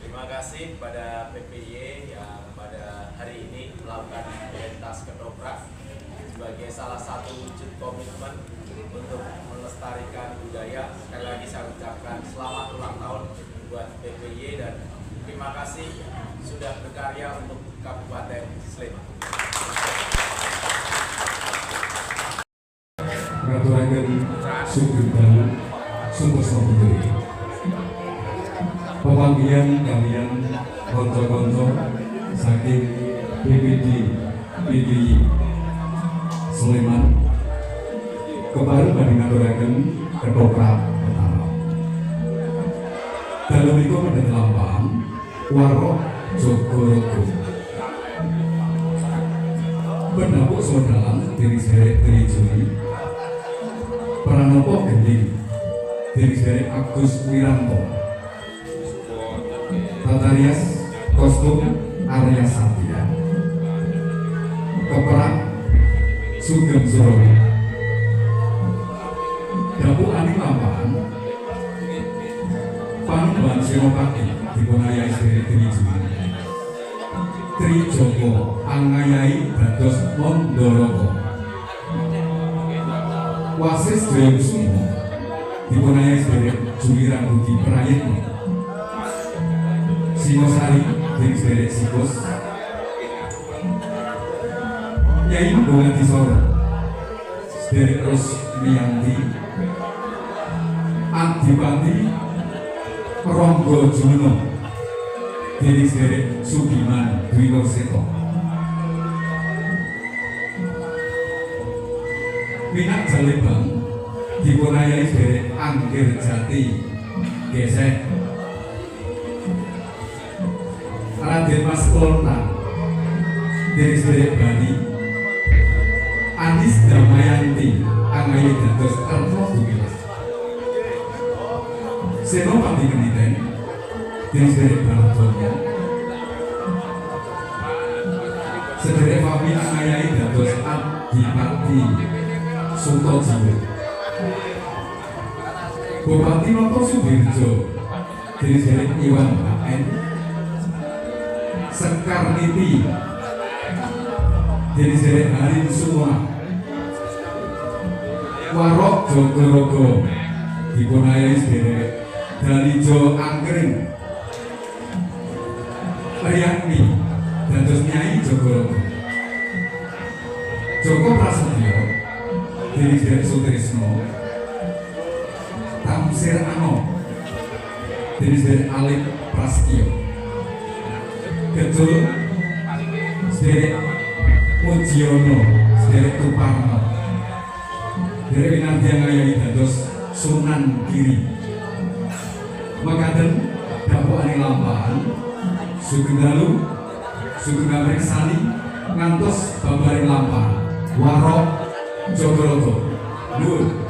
Terima kasih kepada PPY yang pada hari ini melakukan pentas ketoprak sebagai salah satu wujud komitmen untuk melestarikan budaya. Sekali lagi saya ucapkan selamat ulang tahun buat PPY dan terima kasih sudah berkarya untuk Kabupaten Sleman. Ngaturaken sugeng dalu sumpesna putri. Pemanggihan kalian konco-konco saking BPD PDI Sleman kemarin badhe ngaturaken ketoprak pertama. Dalam iku medhet lampam warok Jogorogo. Pendapuk sodalan diri sederek Trijuli Pranopo Gending diri sederek Agus Wiranto. Tata rias kostum Arya Satya. Keperak Sugeng Surono. Dapuk Ani Lampahan Panuban Senopati dipunayai sederek Trijuli. Trijoko angayai dados Mondorogo. Wasis Jayabusuma dipunayai sederek Juliran Budi Prayitno. Singosari diri sederek Sikos. Nyai Mbongan Disoro sederek Rusmiyanti. Adipati Ronggo Juno diri sederek Sugiman Dwi Nurseto. Pinak Jalebang dipunayai sederek Anggir Jati Gesek. Raden Mas Klontan diri sederek Bali. Anis Damayanti angayai dados Arno Dumilas. Senopati Keniten diri sederek Baladonya. Sederek Fami angayai dados Adipati Sutojiwo. Bupati Noto Sudirjo diri sederek Iwan H.N. Sekarniti diri sederek Harin Sumona. Warok Jogorogo dipunayai sederek Dalijo Angkring. Riyakni dados Nyai Jogorogo. Joko Prasetyo diri sederek Sutrisno. Tamsir Ano diri sederek Alif Prasetyo. Gedul sederek Mujiono sederek Tuparno. Derek Winardi angayai dados Sunan Giri. Mekaten Dapuk Ani Lampahan Sugeng Dalu Sugeng Amreksani ngantos Babaring Lampahan Warok Jogorogo. Nuwun.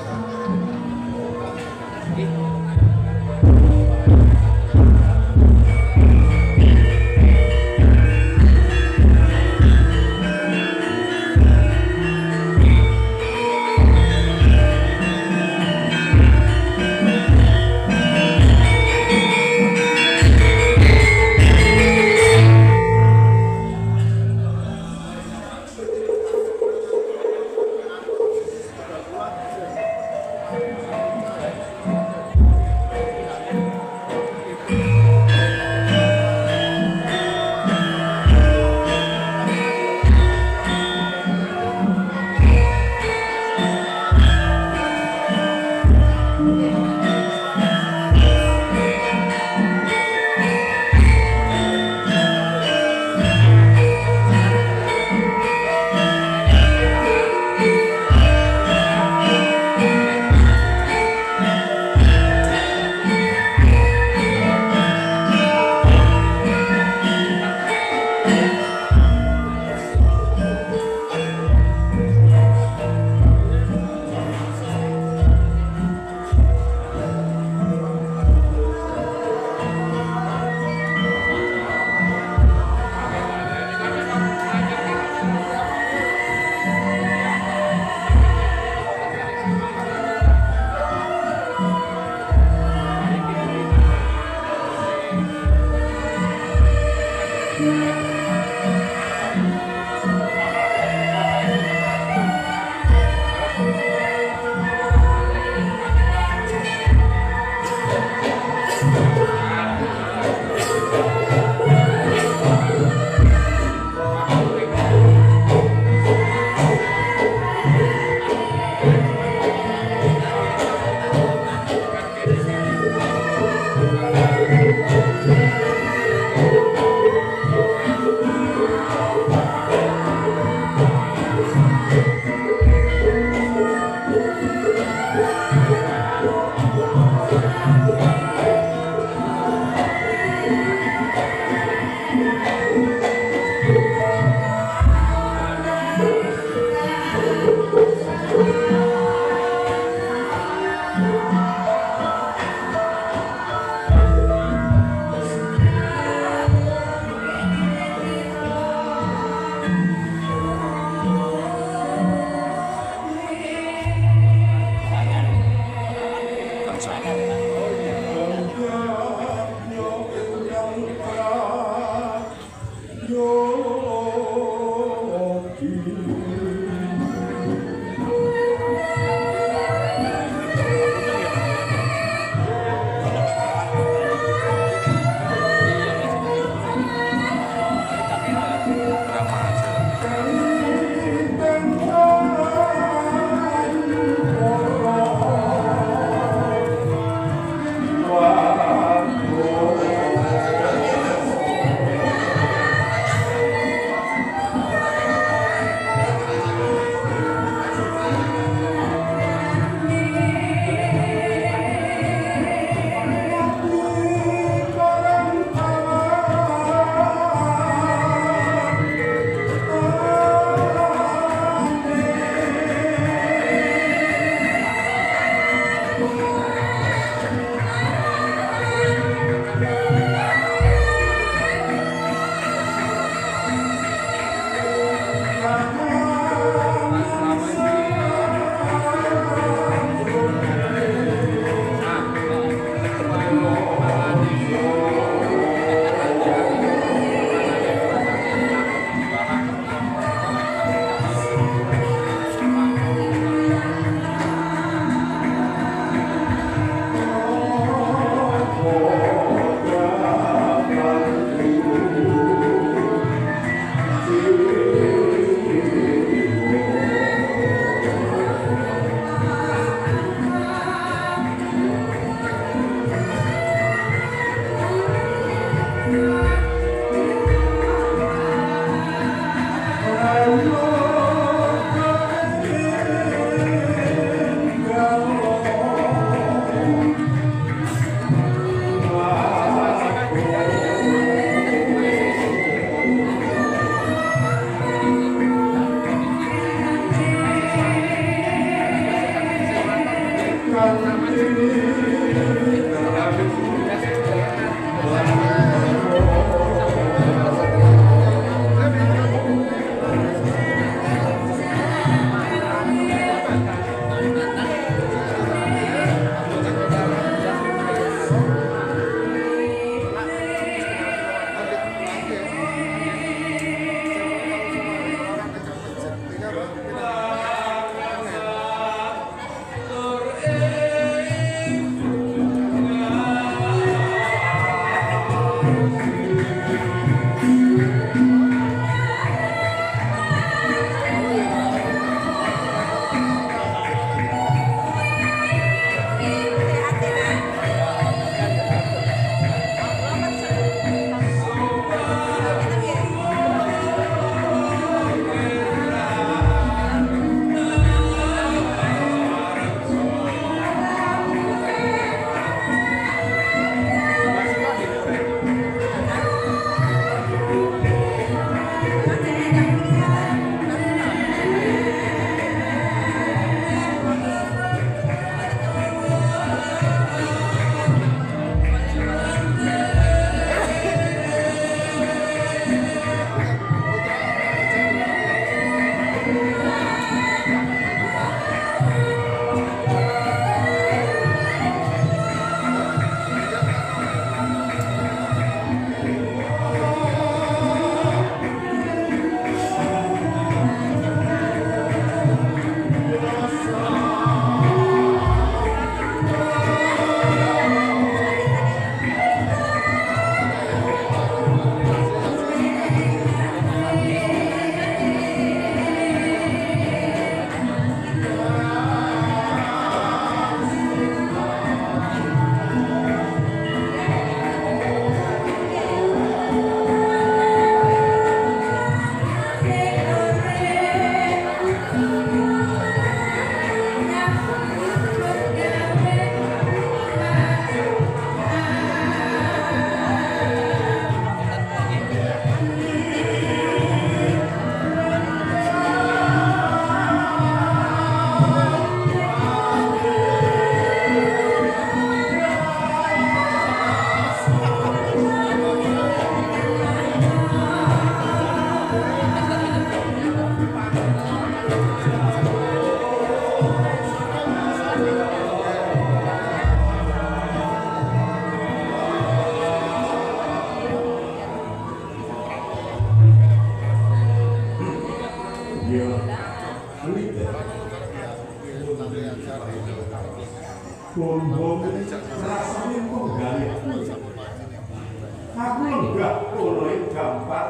munggah kono ing gambar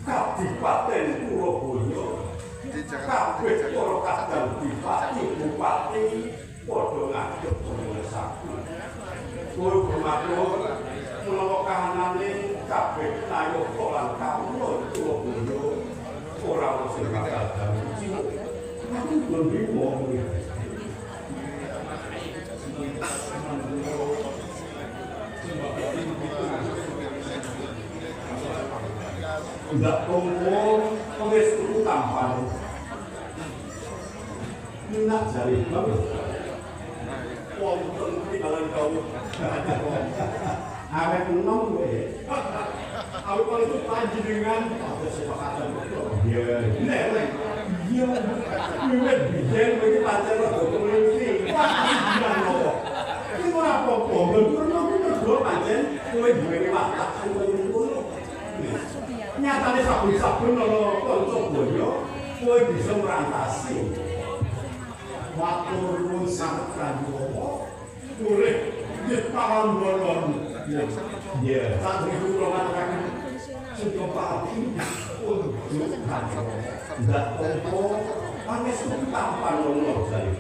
Kadipaten Purabaya. Kabeh para kadang dipati bupati padha ngadeg ngesaku. Kowe bermaklum menawa kahanane kabeh nayaka lan kawula Purabaya ora ana sing bakal dadi. Aku lebih mau tidak kumpul wis tuku tampan nak jari banget wonten tinggalan kau awet enom kowe awet kalau itu panjenengan ada sepakatan iya nek iya wiwit biyen kowe iki pancen rada kelinci wah ngono iki ora apa-apa ngono kuwi pancen kowe duwe watak sing ngono nyatane sabun-sabun ana kanca boyo kowe bisa merantasi waktu nuwun sanget Prabowo urip di tahun bolon ya sak niku kula ngaturaken suka pati untuk ndak tempo panes tampan ngono jare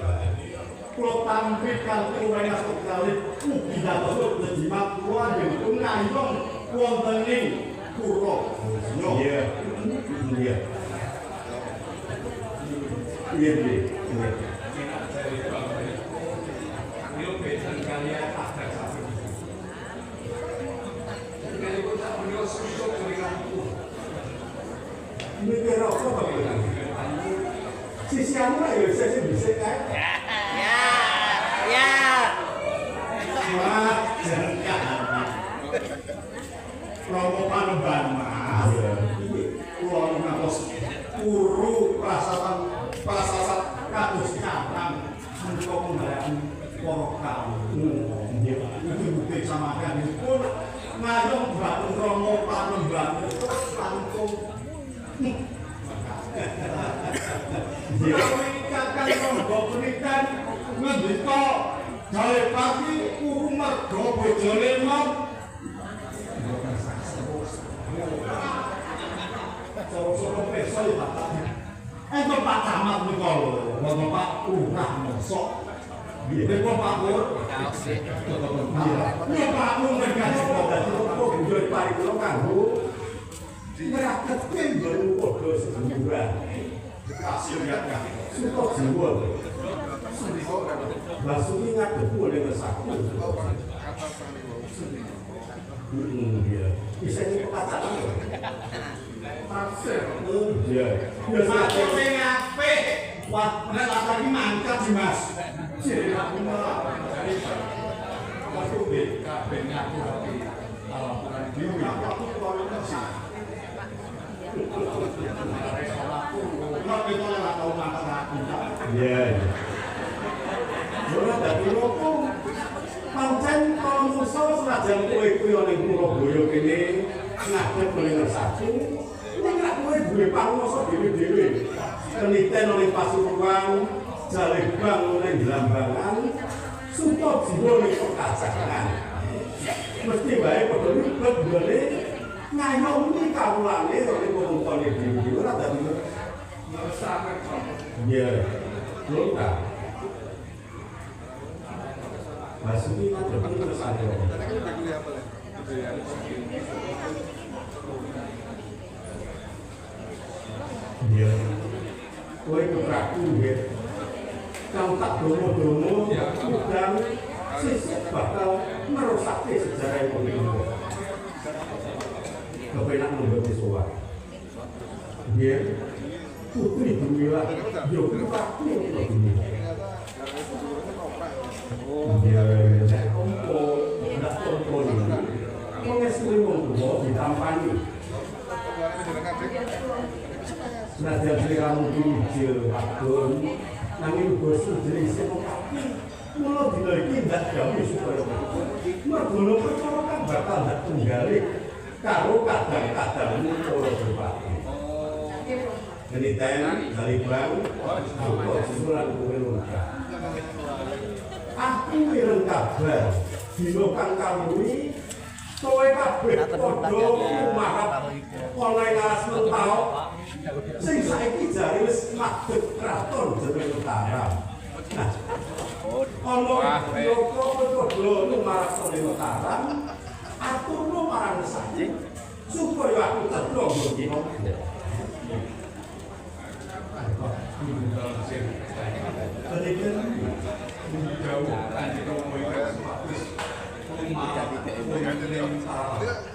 kula tampi kanthi wenas kali ugi dados jimat kula yen ngayong wonten ing Puro. Iya. Iya. Iya, iya. Yo besan kalian ada satu. Ini kok tak punya susuk dari kamu. Ini kira apa bapak? Sisi anu lah ya saya bisa kan? Ya. Ya. Wah, jangan. Romo Panembahan Mas, kula ngantos puru prasasat kados nyarang menika pembayaran para kamu. Nggih, iki bukti samakan pun ngayong batun Romo Panembahan langkung. Nggih, kakang monggo punikan ngendika gawe pati puru merga bojone nom. Soro-soro pesa ya batanya. Ento Pak Camat nika lho, wonten Pak Lurah mosok. Nggih, Pak Pur. Iya, Pak Pur megane dadi opo bujur paripurna kanggo ngraketke nggon padha sebulan. Hasil ya kan. Suka jiwa. Basuki ngadep oleh ngesaku. Iya. Bisa ini pacaran. Maksud, iya. Biasa sing apik. Wah, nek lagi mangkat sih, Mas. Jadi aku malah dari waktu BKB ngaku lagi. Alhamdulillah dhewe aku keluarga sih. Nek kita ora tau mangkat aku. Iya. Ora dadi lopo. Pancen kalau musuh senajan kowe kuwi ana ing Purabaya kene ngadeg oleh satu. Nek kowe duwe panguwasa dhewe-dhewe. Peniten oleh Pasuruan, Jalebang oleh Blambangan, Suto Jiwo oleh Pekajangan. Mesti bae padha ribet gone ngayomi kawulane oleh pemungkone dhewe. Ora dadi ngersake. Iya. Lho ta. Basuki ngadep terus ada. Iya. Kowe kepraku nggih. Kang tak domo-domo udang sisik bakal merusakke sejarah Indonesia. Kepenak mendoti sowan. Nggih. Putri Dumilah yo kepraku Dumilah. Dia nek ompo ndak ompo iki. Mengestri wong tuwa ditampani. Senajan sliramu dijil agung nanging bosmu jenis kaki. Mula dina iki ndak gawe supaya mergono perkara kan bakal ndak tunggalih karo kadang-kadangmu para bupati. Geniten dari bang, aku simpulan kowe lunga. Aku mireng kabar dina kang kawuhi kowe kabeh padha lumarat oleh ngaras mentau sing saiki jare wis madhep kraton jeneng Mataram. Nah, ana yoko padha lumarat oleh Mataram aturno marang saji supaya aku tedha ngono.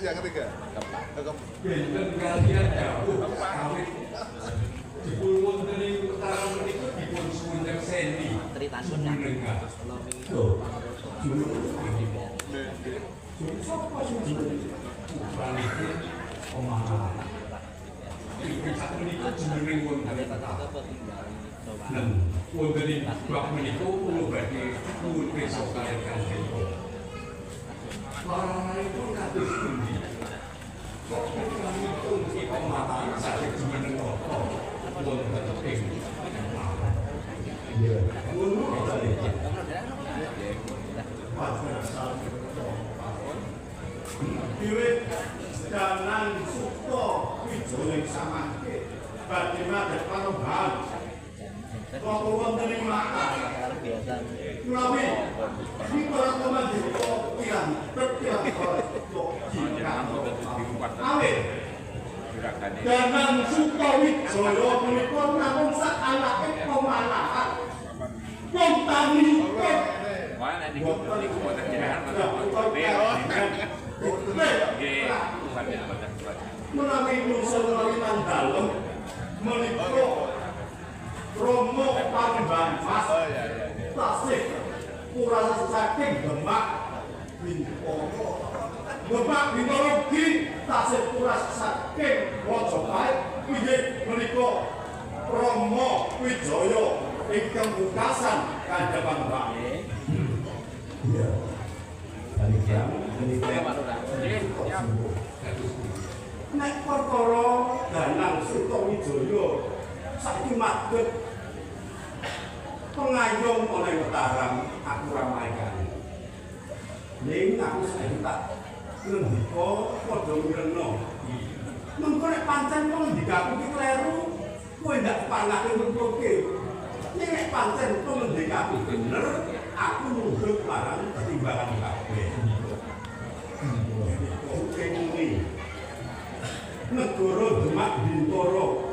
Yang ketiga. Benten kalian jauh kawit dipun wonten ing utara menika dipun suwun sendi. Menengah. Sapa sing balik omah. Iki sak menika jeneng wonten dan wonten ing bab menika kula badhe nuwun pirsa kaliyan kanjeng. Larangan itu kados pundi? Kok kami pun kita mata saja jeneng apa? Wonten ing iya. Ngono kali. Wiwit danan suka wijoning samangke badhe madhep parobahan. Kok wonten ing mata Melalui di para komando yang berpihak awet Danang Sukawijaya menika namung sak anake pemanahan wong tani Mana nih boten jenengan menawi nusul menawi nang dalem menika Romo Panembahan Mas tasik kurang saking Demak Bintoro Demak Bintoro ki tasik kurang saking Mojopahit inggih menika Romo Wijaya ingkang pungkasan Kanjeng Mbak. Iya. Kanjeng nek perkara Danang Sukawijaya saiki madhep pengayom oleh Mataram aku ramaikan. Ning aku saiki tak ngendika padha mirengno. Mengko nek pancen kok ngendikaku ki kleru, kowe ndak panake nutupke. Ning nek pancen kok ngendikaku bener, aku nunduk marang pertimbangan kabeh. Oke ini. Negara Demak Bintoro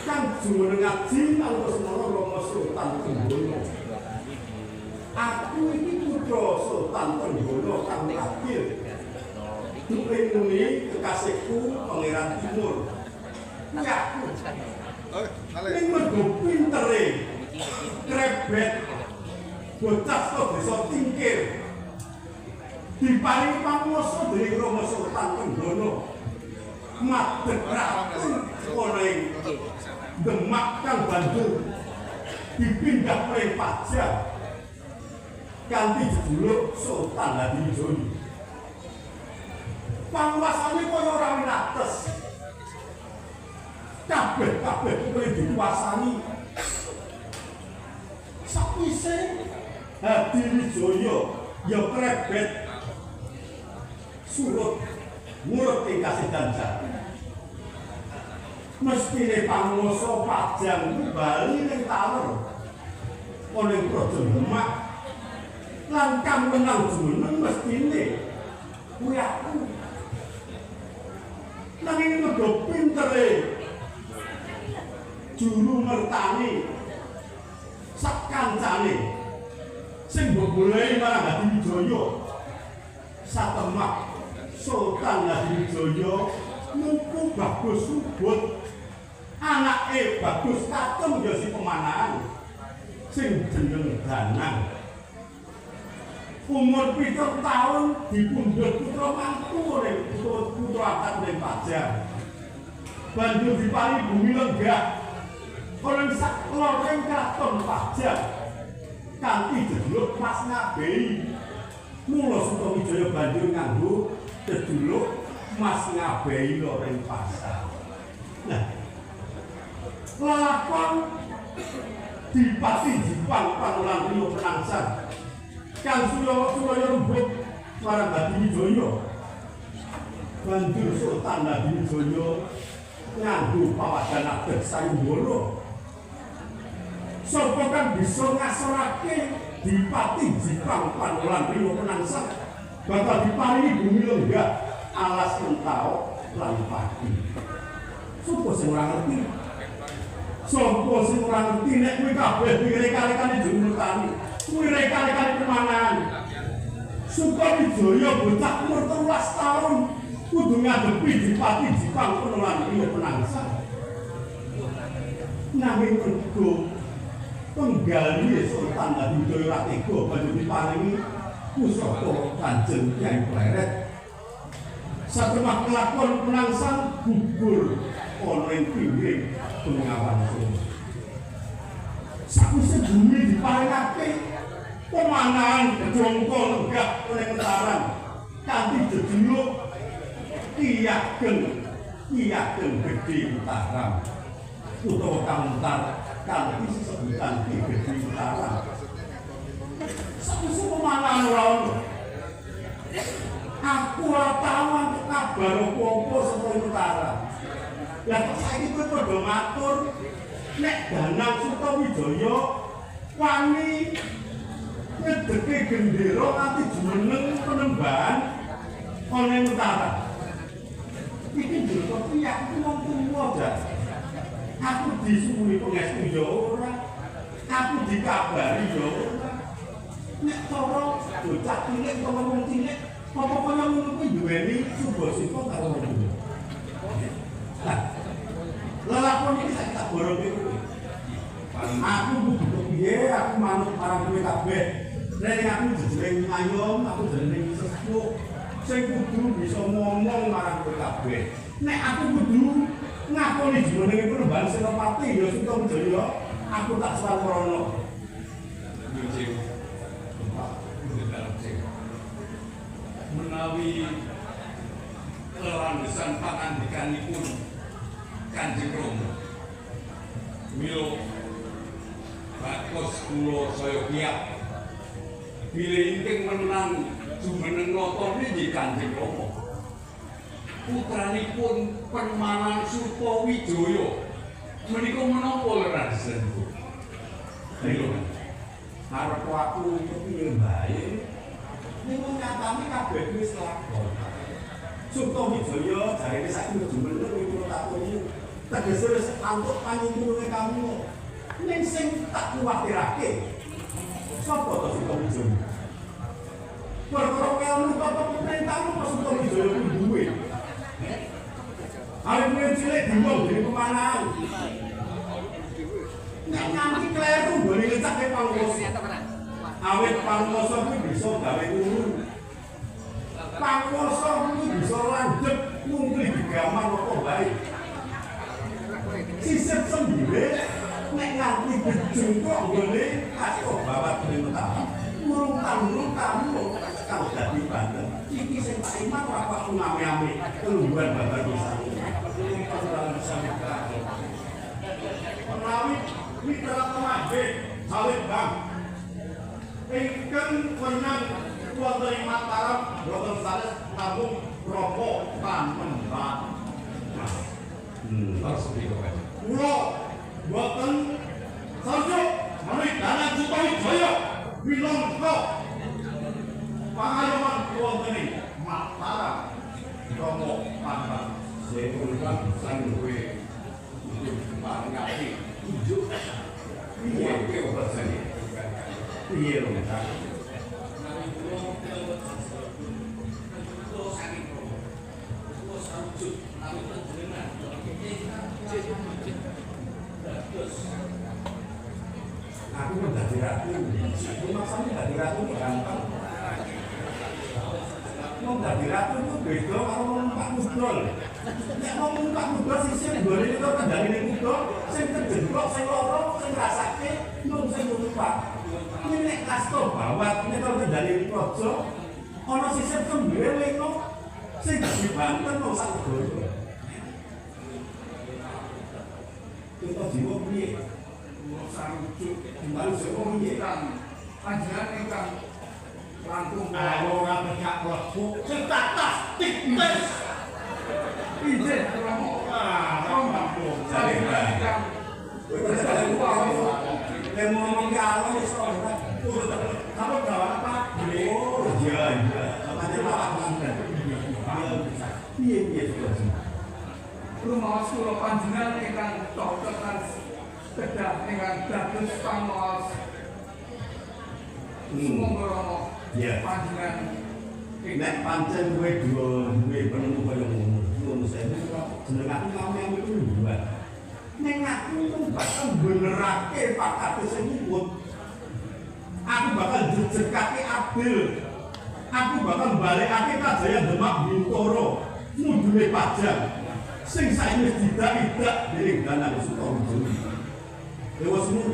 kang jumeneng ngaji alus menawa Rama Sultan Trenggono. Aku iki putra Sultan Trenggono kang terakhir. Duwe muni kekasihku Pangeran Timur. Ya aku. Ning mergo pintere. Krebet. Bocah kok desa Tingkir. Diparingi panguwasa dening Rama Sultan Trenggono. Madhep ratu ana ing Demak kang banjur dipindah oleh Pajang kanthi jejuluk Sultan Hadiwijaya. Panguwasane kaya ora winates. Kabeh kuwi dikuasani. Sakwise Hadiwijaya ya krebet surut murut ing Kasidan Jati. Mestine panguwasa Pajang bali ning taler ana ing Praja Demak lan kang menang jumeneng mestine kuwi aku. Nanging mergo pintere juru mertani sak kancane sing mbok-boleh marang Hadiwijaya satemak Sultan Hadiwijaya nuku Bagus Subut anake Bagus Katung ya si pemanahan sing jeneng Danang. Umur 7 tahun dipundhut putra mantu oleh putra angkat oleh Pajang. Banjur diparingi bumi lenggah oleh sak loreng kraton Pajang kanthi jejuluk Mas Ngabei. Mula Sukawijaya banjur nganggo jejuluk Mas Ngabei loreng pasar. Nah, lakon Dipati Jipang Panulan Rio Penangsan kang Surya rembug marang Hadiwijaya banjur Sultan Hadiwijaya nganggo pawadan adat sayembara. Sapa kang bisa ngasorake Dipati Jipang Panolan Riwa Penangsang bakal diparingi bumi lenggah alas mentau lan padi. Sapa sing ora ngerti? Sapa sing ora ngerti nek kuwi kabeh reka-rekane Jumutani, kuwi reka-rekane Pemanan. Sukawijaya bocah umur 13 tahun kudu ngadepi Dipati Jipang Panolan Riwa Penangsang. Nanging mergo penggali Sultan Hadiwijaya ora tega banjur diparingi pusaka Kanjeng Kyai Pleret. Satemah kelakon Penangsang gugur ana ing pinggir Bengawan Solo. Sakwise bumi diparingake pemanahan jongko lenggah oleh Mataram kanthi jejuluk Ki Ageng Gedhe Mataram utawa Kauntar kanthi sesebutan Ki Gedhe Mataram. Sakwise pemanahan ora ono. Aku ora tau antuk kabar apa-apa saka Mataram. Lah kok saiki kowe padha matur nek Danang Sukawijaya wani ngedeke gendera nganti jumeneng Penembahan ana ing Mataram. Iki njero piye aku wong tuwa jan. Aku disuwuni pangestu ya ora. Aku dikabari ya ora. Nek cara bocah cilik utawa wong cilik apa kaya ngono kuwi duweni subha-sifa karo wong. Lah, lelakon iki sak tak borong kowe. Aku kudu piye aku manut marang kowe kabeh. Nek aku jeneng ayom, aku jeneng sepuh. Sing kudu bisa ngomong marang kowe kabeh. Nek aku kudu ngakoni jenenge Penembahan Senopati ya Sukawijaya, aku tak swarana. Menawi lelanggesan pangandikanipun Kanjeng Rama mila bakos kula saya kiyat bilih ingkang menang jumeneng nata niki Kanjeng Rama putranipun Pemanan Sukawijaya menika menapa lerasenipun lho Arep aku piye bae ning nyatane kabeh wis lakon. Sukawijaya jarene saiki jumeneng iki takoni tegese wis antuk panyuwune kamu. Ning sing tak kuwatirake sapa to Sukawijaya? Perkara kelmu apa perintahmu kok Sukawijaya kuwi duwe. Arep kowe cilik diwong dening Pemanan. Nek nganti kleru nggone ngecake Pangwasa. Awit Pangwasa kuwi bisa gawe urun. Pangwasa kuwi bisa landhep mungkli digamar apa bae. Sisip sendiri nek nganti bejengkok nggone kasto bawat Mataram. Murung tamu kang dadi banten. Iki sing tak iman ora kok ngame-ame kelungguhan babar bisa. Menawi mitra temahe sawit Bang. Ingkang wenang wonten ing Mataram boten sanes namung Rapa Panembahan. harus dikomen. Kula boten sanjung menawi Danang Sukawijaya minangka pangayoman wonten ing Mataram Rama Panembahan. Saya ulang sang kowe mangati tunjuk piye kowe rasane Piye lho Kang? Aku mau dadi ratu. Maksudnya dadi ratu gampang. Mau dadi ratu itu beda karo numpak kuda. Nek mau numpak kuda sisih nggone itu kendalane kuda, sing kejentrok, sing loro, sing rasake mung sing numpak. Ini nek kasto bawat nek kendalane praja, ana sisih kembere leno sing dadi banten mung sak negara. Kita jiwa piye? Sarujuk kembali saka piye Kang? Panjenengan ingkang langkung ayo ora pecah klebu sing tak tastik wis Yang ngomong kalau iso kamu jawab apa? Oh iya iya. Makanya apa? Iya. Rumaos kula panjenengan ingkang cocok lan kedah ingkang dados pangaos. Sumangga Rama. Panjenengan nek pancen kowe duwe penemu kaya ngono saya jeneng aku ngomong iku buat ning aku bakal benerake pakate sing nyebut aku bakal jejekake Abdul aku bakal balikake Kajayan Demak Bintoro mudune pajang sing saiki tidak dening Danang Sutomo dewa semua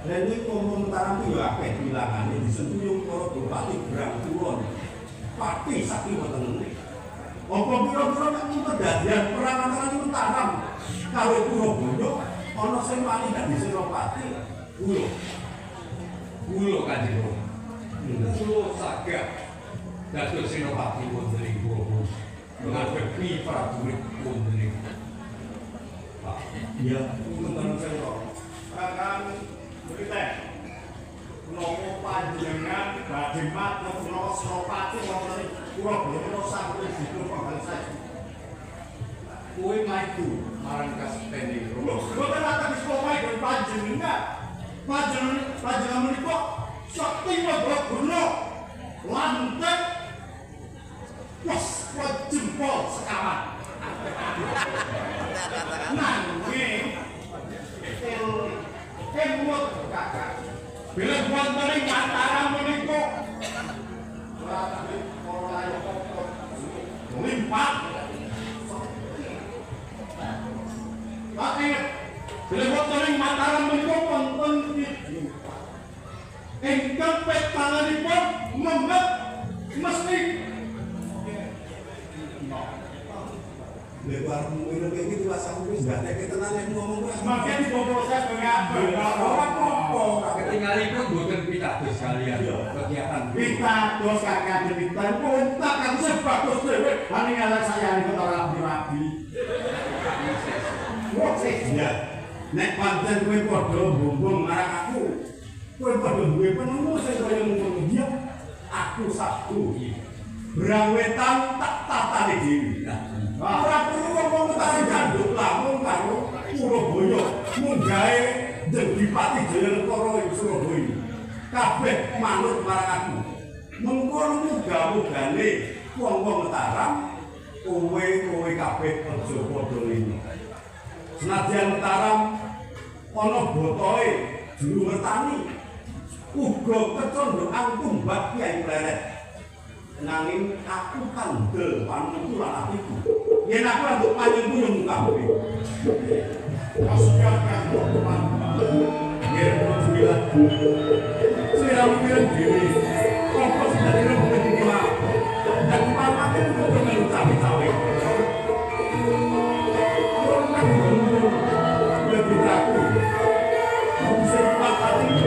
dan ini komentar itu ya akeh bilangane disentuyung para bupati Berang Kulon pati sakti wonten apa pira-pira nek kedadian perang antara Mataram karo Purwoboyo ana sing wani dadi Senopati kula Kanjeng Rama kula saged dados Senopati wonten ing Purwoboyo ngadepi prajurit wonten ing Pak iya teman saya akan berita nopo panjenengan badhe matur menawa Senopati wonten ing Purwoboyo sampun dipun bangsa kowe maju marang kasepene lho boten akan disopai dari panjenengan menika sakti Nagara lantek wes jempol sekawan nanging emot kakak bila wonten ing Mataram menika limpat Pakai bila wonten ing Mataram menika wonten ingkang petanganipun memet mesti lebar minum kayak gitu lah sama wis gak nek tenan nek ngomong wis makin proses pengabar ora apa ketinggalipun boten pitados kalian kegiatan pitados kakek pitados kontak kan sebagus dhewe ani ala saya niku ora rapi-rapi ya nek pancen kowe padha bumbung marang aku kowe padha duwe penemu sing kaya ngono dia aku sabtu Berang Wetan tak tatane dhewe ora perlu ngomong tak janduk lamun karo Purwoboyo munggahe Dipati Jayanegara ing Surabaya kabeh manut marang aku mengko muga-mugane wong-wong Mataram kowe kabeh aja padha lino senadyan Mataram ana botohe juru ngertani uga kecondongan tumbak Kyai Pleret nanging aku kandel panentu lan atiku yen aku antuk panjenengan kabeh maksudnya kan teman yen sembilan saya mikir dhewe kok sudah dirembuk iki mah dan pamane kudu melu cawe-cawe lebih aku bisa patati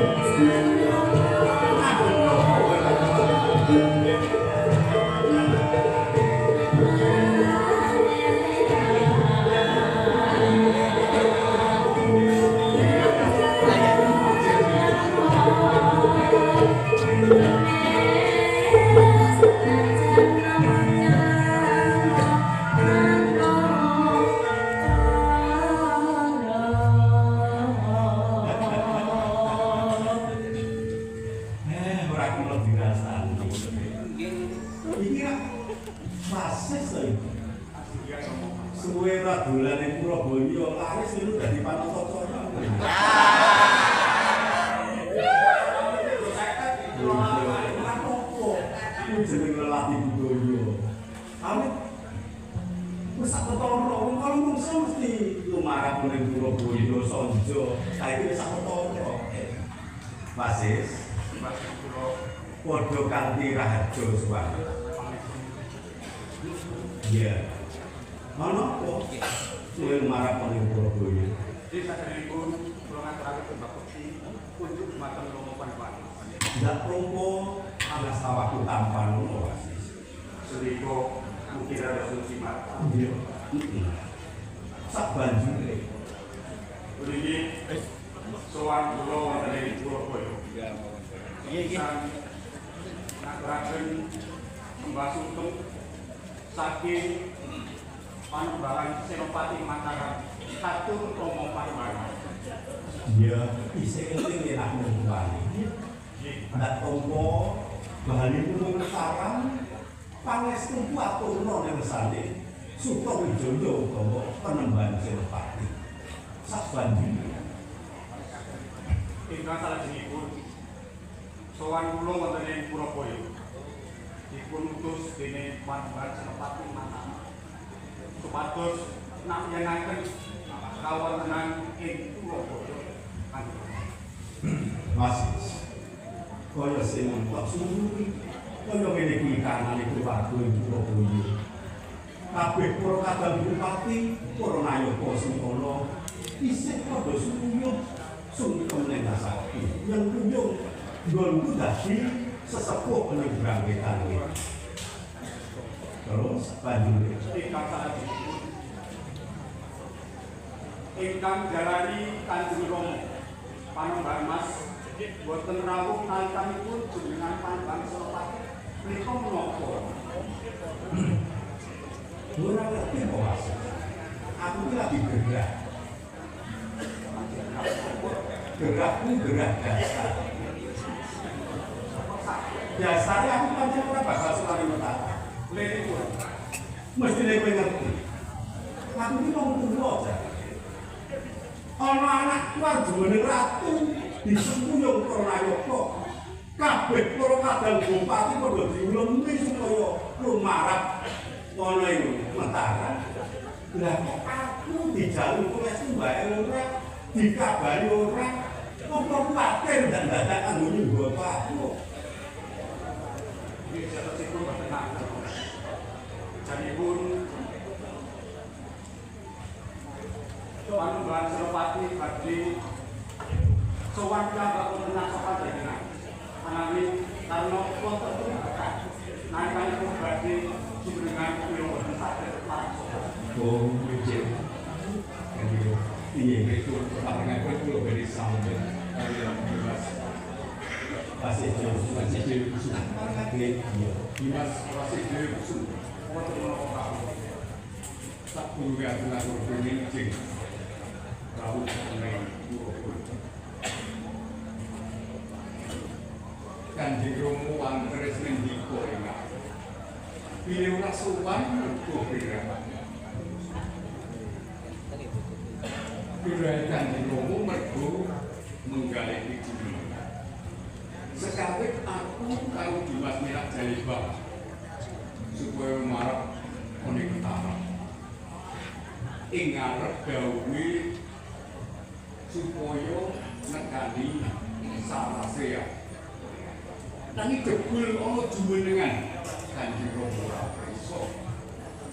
suwe ra dolan ing Purwoboyo laris niku dadi panonton-tonton. Jeneng lelaki budaya. Amit wis sak ketara wong kalau mungsu mesti lumarak ning Purwoboyo Sonjo. Saiki wis sak ketara. Basis padha kanthi rahaja suwara. Iya. Mana kok suwe lumarak ning Purwoboyo. Di saderipun kula ngaturaken Mbak Bekti kunjuk dumateng Romo Panjenengan. Ndak prompo alas tawaku tampan ngono. Sediko mukira suci mata. Iya. Sak banjure. Mriki sowan kula wonten ing Surabaya. Ngaturaken Mbah Suntung saking Panembahan Senopati Mataram Catur Rama Panembahan. Ya, isih eling enak ngomongane. Ndak tompo bahanipun Mataram pangestu aturna ning ngersane Sutowijoyo utawa Panembahan Senopati. Sabanjure Ingkang salajengipun sowan kula wonten ing Surabaya. Dipun utus déning Panembahan Senopati Mataram. Supados namyenaken kawontenan ing Surabaya. Mas kaya sing tak suwi kaya ngene iki kanane keluarga ing Surabaya. Kabeh para kadang bupati, para nayaka sengkala isih padha suyuh sungkem ning sakti. Yang kuyung nggonku dadi sesepuh ning Brangketan. Terus banjur Ingkang salajengipun ingkang jalani Kanjeng Rama Panembahan Mas boten rawuh nalikanipun jenengan Panembahan Senopati menika menapa? ora ngerti kok Mas. Aku iki lagi gerak. Gerakku gerak dasar. Dasarnya aku pancen ora bakal sekali Mataram. Liripun Mestine kowe ngerti. Aku iki wong tuwa aja. Ana anak warjane ratu disempuyung para nayaka. Kabeh para kadang bupati padha diulemi supaya lumarap ana ing Mataram. Lah kok aku dijaluk wis mbae ora dikabari ora kok kuwatir ndak dadak kanggo nyunggo aku. iki jatosipun betenang. Janipun Panembahan Senopati badhe sowan piyambak wonten sopan jenengan. Ananging karena wonten tumekakan nalika badhe jenengan kula wonten saged langsung. Oh, wujud. Jadi, iya itu patengan kulo dari sampe kalian bebas. Pasih Masih di kusum. iya. Dimas masih di kusum. Wonten menapa? Tak perlu aturan berkuning cing. Tahu mengenai Surabaya. Kanjeng Rama wangkeres ngendika ingkang pilih ora sowan mergo pirahan. Pirahan Kanjeng Rama mergo menggalih jeneng. Sekawit aku karo Dimas Mirak Jalibah supaya marap ning Mataram. Ing ngarep dawuhe supaya nekani Sarasea. Nanging jebul ana jumenengan Kanjeng Rama ora iso.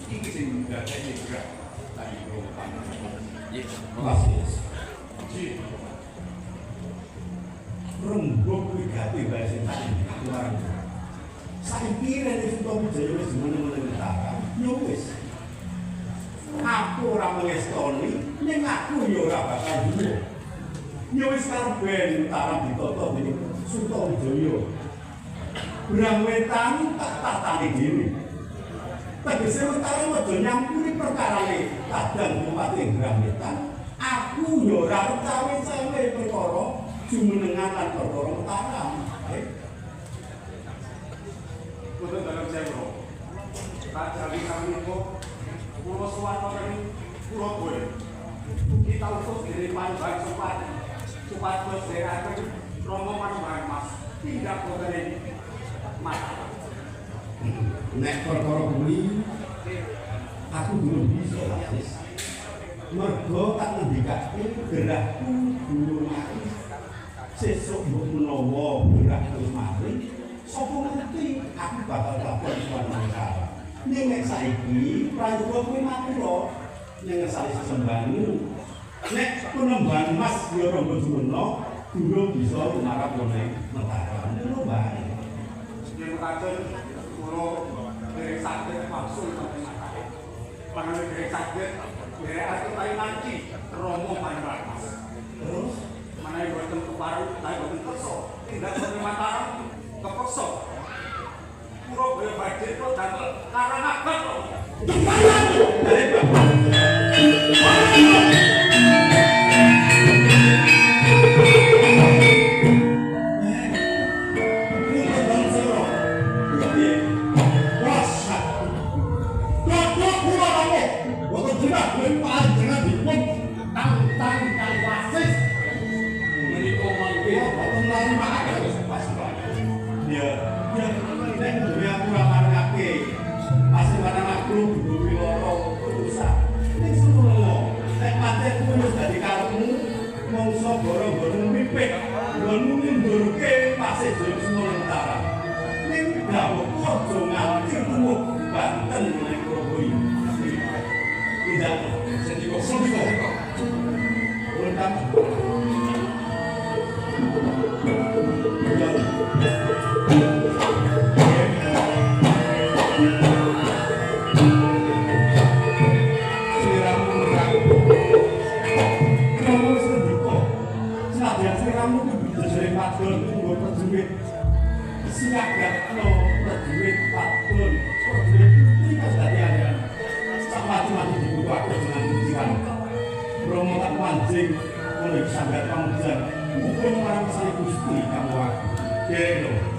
Iki sing ndadekake gerak Kanjeng Rama. Pasih. Ji, Rembug kuwi gati bae sing tak keluarga. Saiki rene Sutowijoyo wis meneng-meneng Mataram. Yo wis. Aku ora mengestoni, ning aku yo ora bakal duwe. Yo wis karben Mataram ditata dening Sutowijoyo. Brang Wetan tak tatani dhewe. Tegese Mataram aja nyampuri perkarane kadang Bupati Brang Wetan. Aku yo ora cawe-cawe perkara jumenengan lan perkara Mataram. boten dalam jero. Tak jali kami kok kula sowan wonten Surabaya. Kita utus dari Panembahan Senopati. Supados dherekaken Rama Panembahan Mas tindak wonten ing Mataram. Nek perkara kuwi aku durung bisa Asis. Mergo tak ngendikake gerakku durung mati. Sesuk mbok menawa gerakku mati, sapa ngerti aku bakal takon sowan Mataram. Ning nek saiki prayoga kuwi mati lho. Ning ngesali sesembahan. Nek Panembahan Mas yo ora mboten durung bisa lumarap ning Mataram. Ngono bae. Yen kajen kula derek saged maksud wonten Mataram. Panjenengan derek saged derek ati nanti Rama Panembahan Mas. boten kepareng utawi boten kersa tindak boten Mataram kepeksa Surabaya badhe kok damel Karangabang kok. Borong-borong mipik, ngomongin burke pasir jauh semua lentara. Ini gawok kojo nganti rumah Banten menaik Surabaya. Tidak, jadi kosong kok. Undang. Siagatno prajurit padun prajurit putri kasatian samati-mati dibutuhake dengan pikiran Bromo tak manjing oleh sanggat pamujan hukum marang Sari Gusti kamu wae.